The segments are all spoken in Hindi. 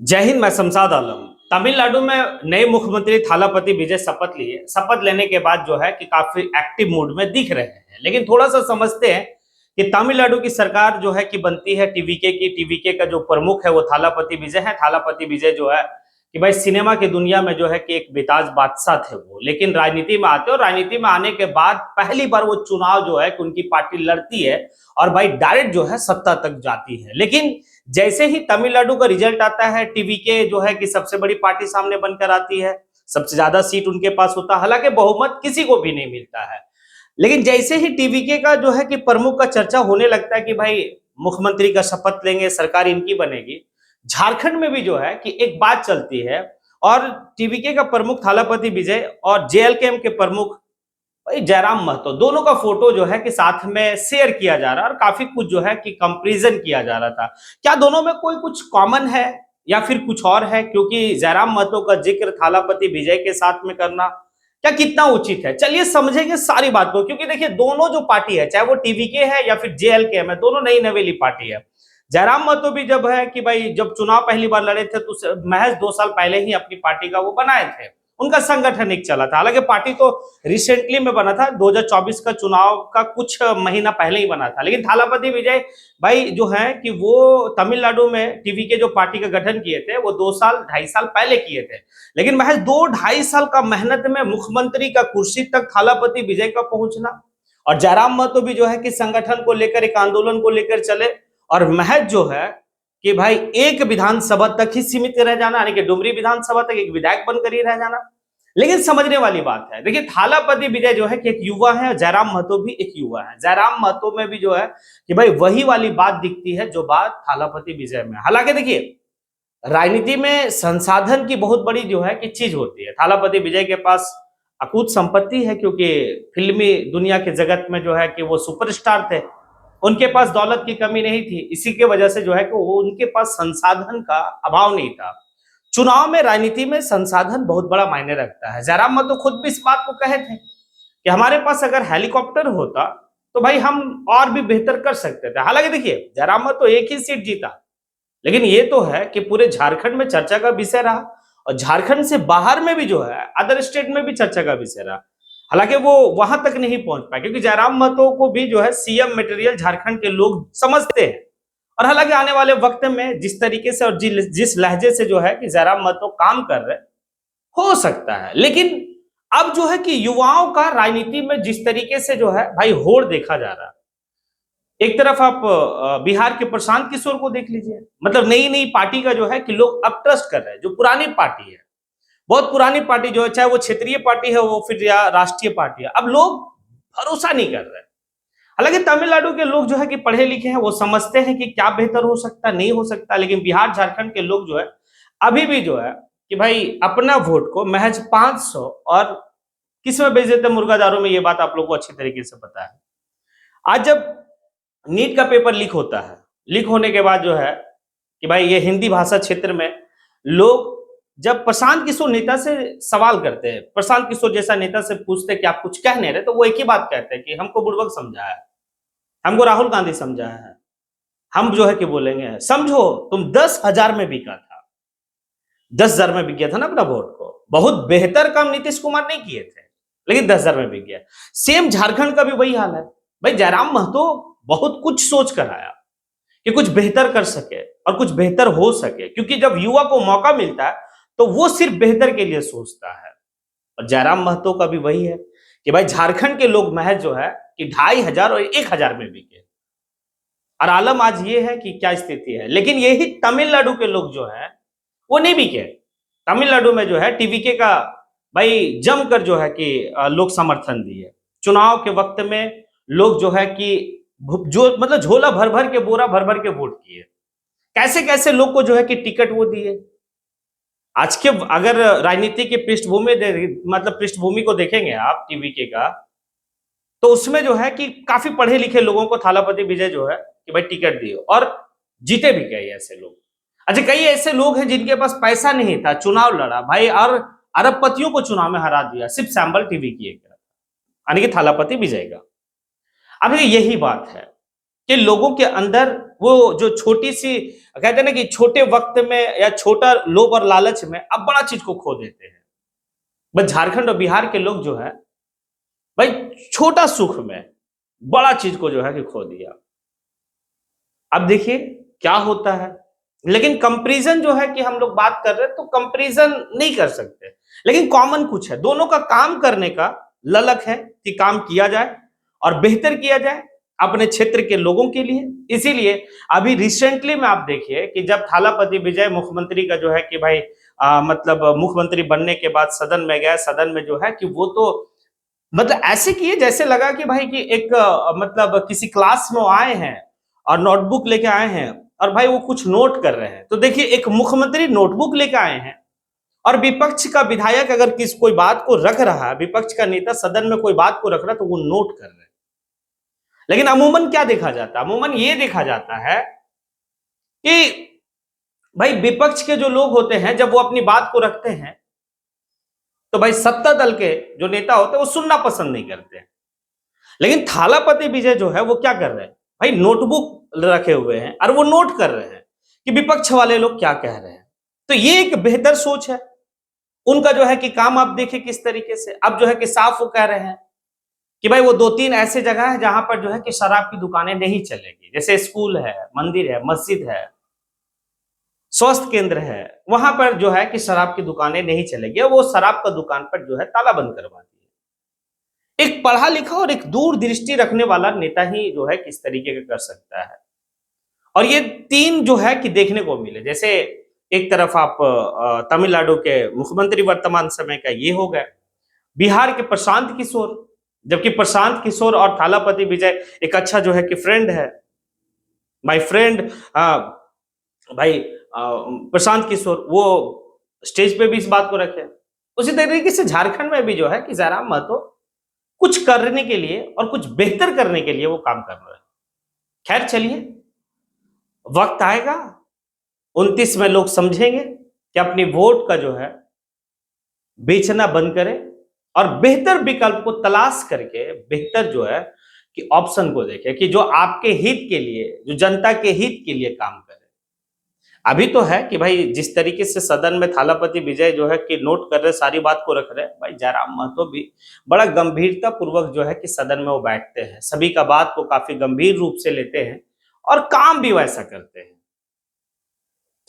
जय हिंद। मैं शमशाद आलम। तमिलनाडु में नए मुख्यमंत्री थालापति विजय शपथ लिए। शपथ लेने के बाद जो है कि काफी एक्टिव मूड में दिख रहे हैं, लेकिन थोड़ा सा समझते हैं कि तमिलनाडु की सरकार जो है कि बनती है टीवीके की। टीवीके का जो प्रमुख है वो थालापति विजय है। थालापति विजय जो है कि भाई सिनेमा की दुनिया में जो है कि एक बेताज बादशाह थे वो, लेकिन राजनीति में आते और राजनीति में आने के बाद पहली बार वो चुनाव जो है कि उनकी पार्टी लड़ती है और भाई डायरेक्ट जो है सत्ता तक जाती है। लेकिन जैसे ही तमिलनाडु का रिजल्ट आता है, टीवीके जो है कि सबसे बड़ी पार्टी सामने बनकर आती है, सबसे ज्यादा सीट उनके पास होता है, हालांकि बहुमत किसी को भी नहीं मिलता है। लेकिन जैसे ही टीवीके का जो है कि प्रमुख का चर्चा होने लगता है कि भाई मुख्यमंत्री का शपथ लेंगे, सरकार इनकी बनेगी, झारखंड में भी जो है कि एक बात चलती है और टीवीके का प्रमुख थालापति विजय और जेएलकेएम के प्रमुख भाई जयराम महतो, दोनों का फोटो जो है कि साथ में शेयर किया जा रहा है और काफी कुछ जो है कि कंपैरिजन किया जा रहा था। क्या दोनों में कोई कुछ कॉमन है या फिर कुछ और है? क्योंकि जयराम महतो का जिक्र थालापति विजय के साथ में करना क्या कितना उचित है, चलिए समझेंगे सारी बात को। क्योंकि देखिए दोनों जो पार्टी है, चाहे वो टीवीके है या फिर जेएलकेएम है, दोनों नई नवेली पार्टी है। जयराम महतो भी जब है कि भाई जब चुनाव पहली बार लड़े थे तो महज 2 साल पहले ही अपनी पार्टी का वो बनाए थे, उनका संगठन एक चला था। हालांकि पार्टी तो रिसेंटली में बना था, 2024 का चुनाव का कुछ महीना पहले ही बना था। लेकिन थालापति विजय भाई जो है कि वो तमिलनाडु में टीवीके जो पार्टी का गठन किए थे वो 2 साल 2.5 साल पहले किए थे। लेकिन महज 2-2.5 साल का मेहनत में मुख्यमंत्री का कुर्सी तक थालापति विजय का पहुंचना, और जयराम महतो भी जो है कि संगठन को लेकर एक आंदोलन को लेकर चले और महज जो है कि भाई एक विधानसभा तक ही सीमित रह जाना, यानी कि डुमरी विधानसभा तक एक विधायक बनकर ही रह जाना। लेकिन समझने वाली बात है, देखिए थालापति विजय जो है कि एक युवा है और जयराम महतो भी एक युवा है। जयराम महतो में भी जो है कि भाई वही वाली बात दिखती है जो बात थालापति विजय में। हालांकि देखिए राजनीति में संसाधन की बहुत बड़ी जो है कि चीज होती है। थालापति विजय के पास अकूत संपत्ति है, क्योंकि फिल्मी दुनिया के जगत में जो है कि वो सुपरस्टार थे, उनके पास दौलत की कमी नहीं थी। इसी के वजह से जो है कि वो उनके पास संसाधन का अभाव नहीं था। चुनाव में राजनीति में संसाधन बहुत बड़ा मायने रखता है। जयराम महतो खुद भी इस बात को कहे थे कि हमारे पास अगर हेलीकॉप्टर होता तो भाई हम और भी बेहतर कर सकते थे। हालांकि देखिए जयराम महतो एक ही सीट जीता, लेकिन ये तो है कि पूरे झारखंड में चर्चा का विषय रहा और झारखंड से बाहर में भी जो है अदर स्टेट में भी चर्चा का विषय रहा। हालांकि वो वहां तक नहीं पहुंच पाए, क्योंकि जयराम महतो को भी जो है सीएम मटेरियल झारखंड के लोग समझते हैं। और हालांकि आने वाले वक्त में जिस तरीके से और जिस लहजे से जो है कि जयराम महतो काम कर रहे, हो सकता है। लेकिन अब जो है कि युवाओं का राजनीति में जिस तरीके से जो है भाई होड़ देखा जा रहा है, एक तरफ आप बिहार के प्रशांत किशोर को देख लीजिए, मतलब नई नई पार्टी का जो है कि लोग अब ट्रस्ट कर रहे हैं। जो पुरानी पार्टी है, बहुत पुरानी पार्टी जो है, चाहे वो क्षेत्रीय पार्टी है वो फिर या राष्ट्रीय पार्टी है, अब लोग भरोसा नहीं कर रहे। हालांकि तमिलनाडु के लोग जो है कि पढ़े लिखे हैं, वो समझते हैं कि क्या बेहतर हो सकता नहीं हो सकता। लेकिन बिहार झारखंड के लोग जो है अभी भी जो है कि भाई अपना वोट को महज 500 और किस में बेच देते मुर्गादारों में, ये बात आप लोगों को अच्छी तरीके से पता है। आज जब नीट का पेपर लीक होता है, लीक होने के बाद जो है कि भाई ये हिंदी भाषा क्षेत्र में लोग जब प्रशांत किशोर नेता से सवाल करते हैं, प्रशांत किशोर जैसा नेता से पूछते हैं कि आप कुछ कह नहीं रहे, तो वो एक ही बात कहते हैं कि हमको बुड़बक समझाया है, हमको राहुल गांधी समझाया है, हम जो है कि बोलेंगे। समझो तुम 10,000 में बिका था, 10,000 में बिक गया था ना अपना वोट को। बहुत बेहतर काम नीतीश कुमार नहीं किए थे, लेकिन 10,000 में बिक गया। सेम झारखंड का भी वही हाल है। भाई जयराम महतो बहुत कुछ सोच कर आया कि कुछ बेहतर कर सके और कुछ बेहतर हो सके, क्योंकि जब युवा को मौका मिलता है तो वो सिर्फ बेहतर के लिए सोचता है। और जयराम महतो का भी वही है कि भाई झारखंड के लोग महज जो है कि 2,500 और 1,000 में बिके। और आलम आज ये है कि क्या स्थिति है। लेकिन यही तमिलनाडु के लोग जो है वो नहीं बिके। तमिलनाडु में जो है टीवीके का भाई जमकर जो है कि लोग समर्थन दिए। चुनाव के वक्त में लोग जो है कि जो मतलब झोला भर भर के, बोरा भर भर के वोट किए। कैसे कैसे लोग को जो है कि टिकट वो दिए। आज के अगर राजनीति की पृष्ठभूमि मतलब पृष्ठभूमि को देखेंगे आप टीवीके का, तो उसमें जो है कि काफी पढ़े लिखे लोगों को थालापति विजय जो है कि भाई टिकट दिए और जीते भी गए ऐसे लोग। अच्छा, कई ऐसे लोग हैं जिनके पास पैसा नहीं था, चुनाव लड़ा भाई और अरबपतियों को चुनाव में हरा दिया, सिर्फ सैंबल टीवी की, यानी कि थालापति विजय का। अब यही बात है कि लोगों के अंदर वो जो छोटी सी कहते हैं ना कि छोटे वक्त में या छोटा लोभ और लालच में अब बड़ा चीज को खो देते हैं। बस झारखंड और बिहार के लोग जो है भाई छोटा सुख में बड़ा चीज को जो है कि खो दिया। अब देखिए क्या होता है। लेकिन कंपैरिजन जो है कि हम लोग बात कर रहे हैं तो कंपैरिजन नहीं कर सकते, लेकिन कॉमन कुछ है, दोनों का काम करने का ललक है कि काम किया जाए और बेहतर किया जाए अपने क्षेत्र के लोगों के लिए। इसीलिए अभी रिसेंटली में आप देखिए कि जब थालापति विजय मुख्यमंत्री का जो है कि भाई मतलब मुख्यमंत्री बनने के बाद सदन में गया, सदन में जो है कि वो तो मतलब ऐसे किए जैसे लगा कि भाई कि एक मतलब किसी क्लास में वो आए हैं और नोटबुक लेके आए हैं और भाई वो कुछ नोट कर रहे हैं। तो देखिए एक मुख्यमंत्री नोटबुक लेके आए हैं और विपक्ष का विधायक अगर किस कोई बात को रख रहा है, विपक्ष का नेता सदन में कोई बात को रख रहा है तो वो नोट कर रहे हैं। लेकिन अमूमन क्या देखा जाता है, अमूमन ये देखा जाता है कि भाई विपक्ष के जो लोग होते हैं जब वो अपनी बात को रखते हैं तो भाई सत्ता दल के जो नेता होते हैं वो सुनना पसंद नहीं करते हैं। लेकिन थालापति विजय जो है वो क्या कर रहे हैं, भाई नोटबुक रखे हुए हैं और वो नोट कर रहे हैं कि विपक्ष वाले लोग क्या कह रहे हैं। तो ये एक बेहतर सोच है उनका जो है कि काम आप देखिए किस तरीके से अब जो है कि साफ वो कह रहे हैं कि भाई वो 2-3 ऐसे जगह है जहां पर जो है कि शराब की दुकानें नहीं चलेगी, जैसे स्कूल है, मंदिर है, मस्जिद है, स्वास्थ्य केंद्र है, वहां पर जो है कि शराब की दुकानें नहीं चलेगी। वो शराब का दुकान पर जो है ताला बंद करवा दिए। एक पढ़ा लिखा और एक दूरदृष्टि रखने वाला नेता ही जो है किस तरीके का कर सकता है। और ये 3 जो है कि देखने को मिले, जैसे एक तरफ आप तमिलनाडु के मुख्यमंत्री वर्तमान समय का ये हो गए, बिहार के प्रशांत किशोर, जबकि प्रशांत किशोर और थालापति विजय एक अच्छा जो है कि फ्रेंड है, माय फ्रेंड भाई प्रशांत किशोर वो स्टेज पे भी इस बात को रखे। उसी तरीके से झारखंड में भी जो है कि जयराम महतो कुछ करने के लिए और कुछ बेहतर करने के लिए वो काम कर रहे हैं। खैर चलिए, वक्त आएगा 29 में लोग समझेंगे कि अपनी वोट का जो है बेचना बंद करें और बेहतर विकल्प को तलाश करके बेहतर जो है कि ऑप्शन को देखें कि जो आपके हित के लिए, जो जनता के हित के लिए काम करे। अभी तो है कि भाई जिस तरीके से सदन में थालापति विजय जो है कि नोट कर रहे, सारी बात को रख रहे, भाई जयराम महतो भी बड़ा गंभीरता पूर्वक जो है कि सदन में वो बैठते हैं, सभी का बात को काफी गंभीर रूप से लेते हैं और काम भी वैसा करते हैं।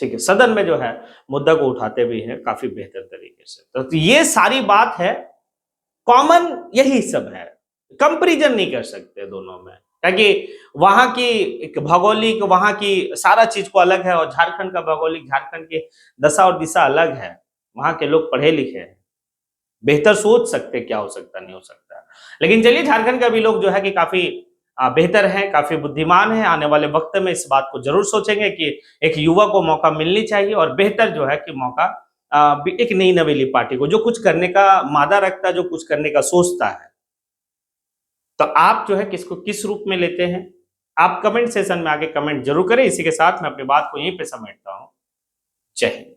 ठीक है, सदन में जो है मुद्दा को उठाते भी हैं काफी बेहतर तरीके से। तो ये सारी बात है, कॉमन यही सब है, कंपैरिजन नहीं कर सकते दोनों में, ताकि वहां की एक भौगोलिक, वहां की सारा चीज को अलग है और झारखंड का भौगोलिक, झारखंड की दशा और दिशा अलग है। वहां के लोग पढ़े लिखे हैं, बेहतर सोच सकते क्या हो सकता, नहीं हो सकता। लेकिन चलिए झारखंड का भी लोग जो है कि काफी बेहतर हैं, काफी बुद्धिमान हैं। आने वाले वक्त में इस बात को जरूर सोचेंगे कि एक युवा को मौका मिलनी चाहिए और बेहतर जो है कि मौका एक नई नवेली पार्टी को, जो कुछ करने का मादा रखता है, जो कुछ करने का सोचता है। तो आप जो है किसको किस रूप में लेते हैं, आप कमेंट सेशन में आके कमेंट जरूर करें। इसी के साथ मैं अपनी बात को यहीं पे समेटता हूं। जय हिंद।